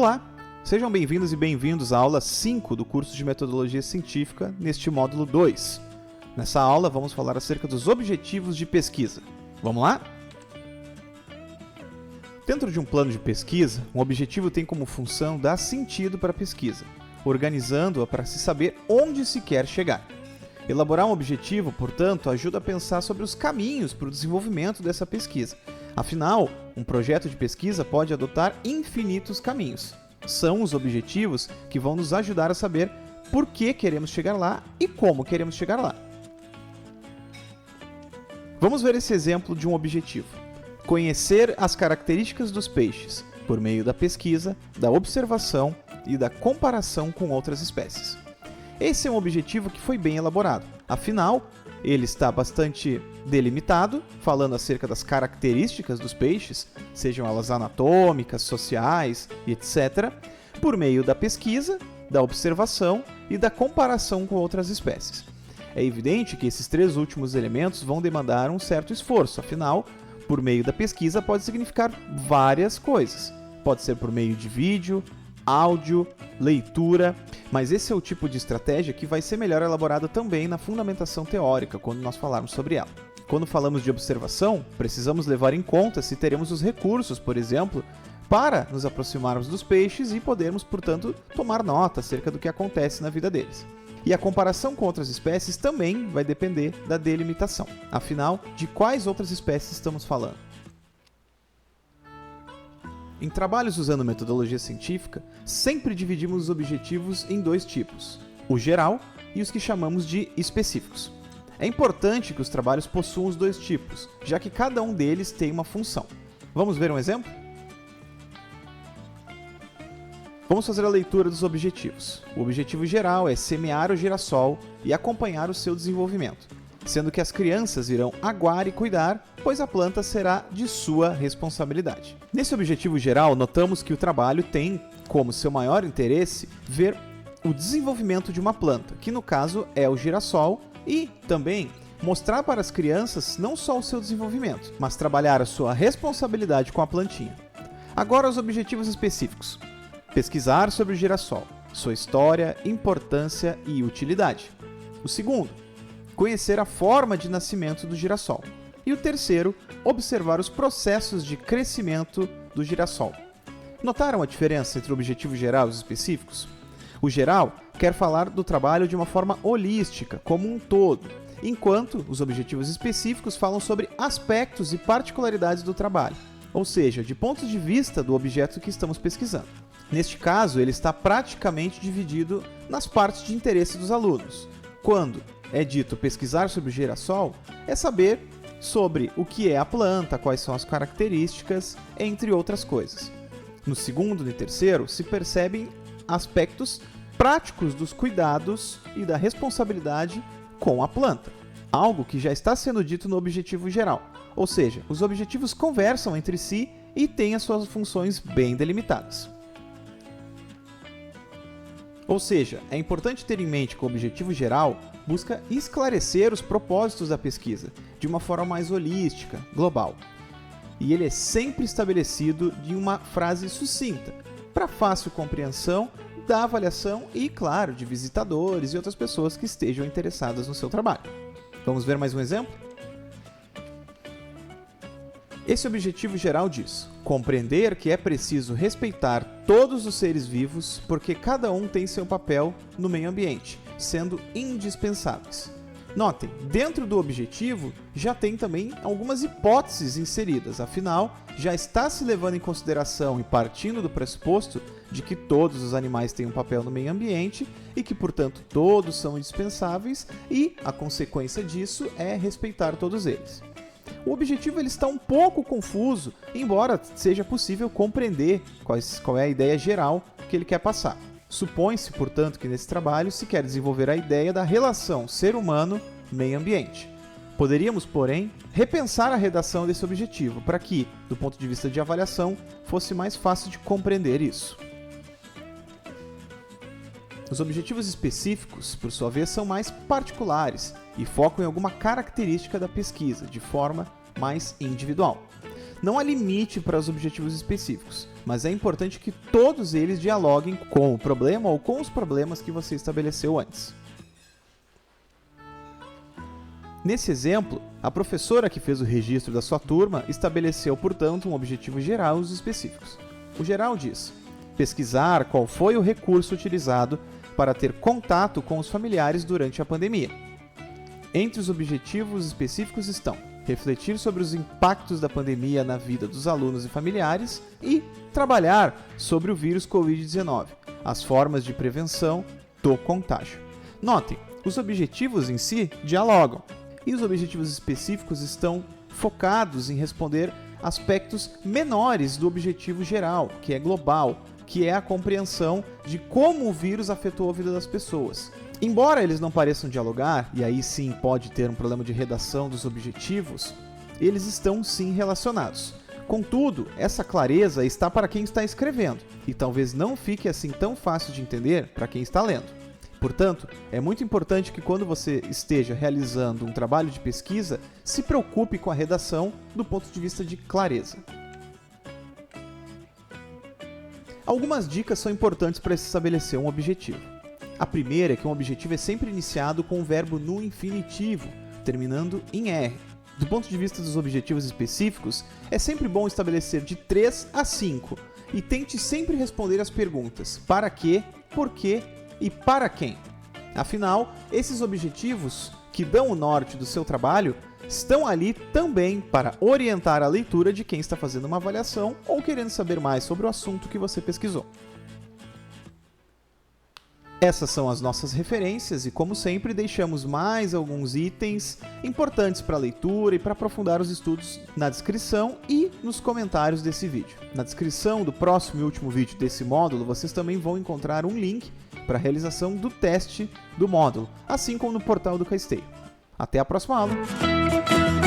Olá! Sejam bem-vindos e bem-vindos à aula 5 do curso de Metodologia Científica, neste módulo 2. Nessa aula, vamos falar acerca dos objetivos de pesquisa. Vamos lá? Dentro de um plano de pesquisa, um objetivo tem como função dar sentido para a pesquisa, organizando-a para se saber onde se quer chegar. Elaborar um objetivo, portanto, ajuda a pensar sobre os caminhos para o desenvolvimento dessa pesquisa. Afinal, um projeto de pesquisa pode adotar infinitos caminhos. São os objetivos que vão nos ajudar a saber por que queremos chegar lá e como queremos chegar lá. Vamos ver esse exemplo de um objetivo. Conhecer as características dos peixes por meio da pesquisa, da observação e da comparação com outras espécies. Esse é um objetivo que foi bem elaborado. Afinal, ele está bastante delimitado, falando acerca das características dos peixes, sejam elas anatômicas, sociais e etc., por meio da pesquisa, da observação e da comparação com outras espécies. É evidente que esses três últimos elementos vão demandar um certo esforço, afinal, por meio da pesquisa pode significar várias coisas. Pode ser por meio de vídeo, áudio, leitura, mas esse é o tipo de estratégia que vai ser melhor elaborada também na fundamentação teórica, quando nós falarmos sobre ela. Quando falamos de observação, precisamos levar em conta se teremos os recursos, por exemplo, para nos aproximarmos dos peixes e podermos, portanto, tomar nota acerca do que acontece na vida deles. E a comparação com outras espécies também vai depender da delimitação. Afinal, de quais outras espécies estamos falando? Em trabalhos usando metodologia científica, sempre dividimos os objetivos em dois tipos, o geral e os que chamamos de específicos. É importante que os trabalhos possuam os dois tipos, já que cada um deles tem uma função. Vamos ver um exemplo? Vamos fazer a leitura dos objetivos. O objetivo geral é semear o girassol e acompanhar o seu desenvolvimento, sendo que as crianças irão aguar e cuidar, pois a planta será de sua responsabilidade. Nesse objetivo geral, notamos que o trabalho tem como seu maior interesse ver o desenvolvimento de uma planta, que no caso é o girassol, e também mostrar para as crianças não só o seu desenvolvimento, mas trabalhar a sua responsabilidade com a plantinha. Agora os objetivos específicos. Pesquisar sobre o girassol, sua história, importância e utilidade. O segundo, conhecer a forma de nascimento do girassol. E o terceiro, observar os processos de crescimento do girassol. Notaram a diferença entre o objetivo geral e os específicos? O geral quer falar do trabalho de uma forma holística, como um todo, enquanto os objetivos específicos falam sobre aspectos e particularidades do trabalho, ou seja, de pontos de vista do objeto que estamos pesquisando. Neste caso, ele está praticamente dividido nas partes de interesse dos alunos. Quando é dito pesquisar sobre o girassol, é saber sobre o que é a planta, quais são as características, entre outras coisas. No segundo e terceiro, se percebem aspectos práticos dos cuidados e da responsabilidade com a planta, algo que já está sendo dito no objetivo geral, ou seja, os objetivos conversam entre si e têm as suas funções bem delimitadas. Ou seja, é importante ter em mente que o objetivo geral busca esclarecer os propósitos da pesquisa de uma forma mais holística, global. E ele é sempre estabelecido de uma frase sucinta, para fácil compreensão da avaliação e, claro, de visitadores e outras pessoas que estejam interessadas no seu trabalho. Vamos ver mais um exemplo? Esse objetivo geral diz: compreender que é preciso respeitar todos os seres vivos porque cada um tem seu papel no meio ambiente, sendo indispensáveis. Notem, dentro do objetivo já tem também algumas hipóteses inseridas, afinal, já está se levando em consideração e partindo do pressuposto de que todos os animais têm um papel no meio ambiente e que, portanto, todos são indispensáveis e a consequência disso é respeitar todos eles. O objetivo ele está um pouco confuso, embora seja possível compreender qual é a ideia geral que ele quer passar. Supõe-se, portanto, que nesse trabalho se quer desenvolver a ideia da relação ser humano-meio ambiente. Poderíamos, porém, repensar a redação desse objetivo para que, do ponto de vista de avaliação, fosse mais fácil de compreender isso. Os objetivos específicos, por sua vez, são mais particulares e focam em alguma característica da pesquisa, de forma mais individual. não há limite para os objetivos específicos, mas é importante que todos eles dialoguem com o problema ou com os problemas que você estabeleceu antes. Nesse exemplo, a professora que fez o registro da sua turma estabeleceu, portanto, um objetivo geral e os específicos. O geral diz: pesquisar qual foi o recurso utilizado para ter contato com os familiares durante a pandemia. Entre os objetivos específicos estão refletir sobre os impactos da pandemia na vida dos alunos e familiares e trabalhar sobre o vírus Covid-19, as formas de prevenção do contágio. Notem, os objetivos em si dialogam, e os objetivos específicos estão focados em responder aspectos menores do objetivo geral, que é global, que é a compreensão de como o vírus afetou a vida das pessoas. Embora eles não pareçam dialogar, e aí sim pode ter um problema de redação dos objetivos, eles estão sim relacionados. Contudo, essa clareza está para quem está escrevendo, e talvez não fique assim tão fácil de entender para quem está lendo. Portanto, é muito importante que quando você esteja realizando um trabalho de pesquisa, se preocupe com a redação do ponto de vista de clareza. Algumas dicas são importantes para se estabelecer um objetivo. A primeira é que um objetivo é sempre iniciado com o verbo no infinitivo, terminando em R. Do ponto de vista dos objetivos específicos, é sempre bom estabelecer de 3 a 5 e tente sempre responder as perguntas para quê, por quê e para quem. Afinal, esses objetivos que dão o norte do seu trabalho estão ali também para orientar a leitura de quem está fazendo uma avaliação ou querendo saber mais sobre o assunto que você pesquisou. Essas são as nossas referências e, como sempre, deixamos mais alguns itens importantes para a leitura e para aprofundar os estudos na descrição e nos comentários desse vídeo. Na descrição do próximo e último vídeo desse módulo, vocês também vão encontrar um link para a realização do teste do módulo, assim como no portal do Caesteio. Até a próxima aula!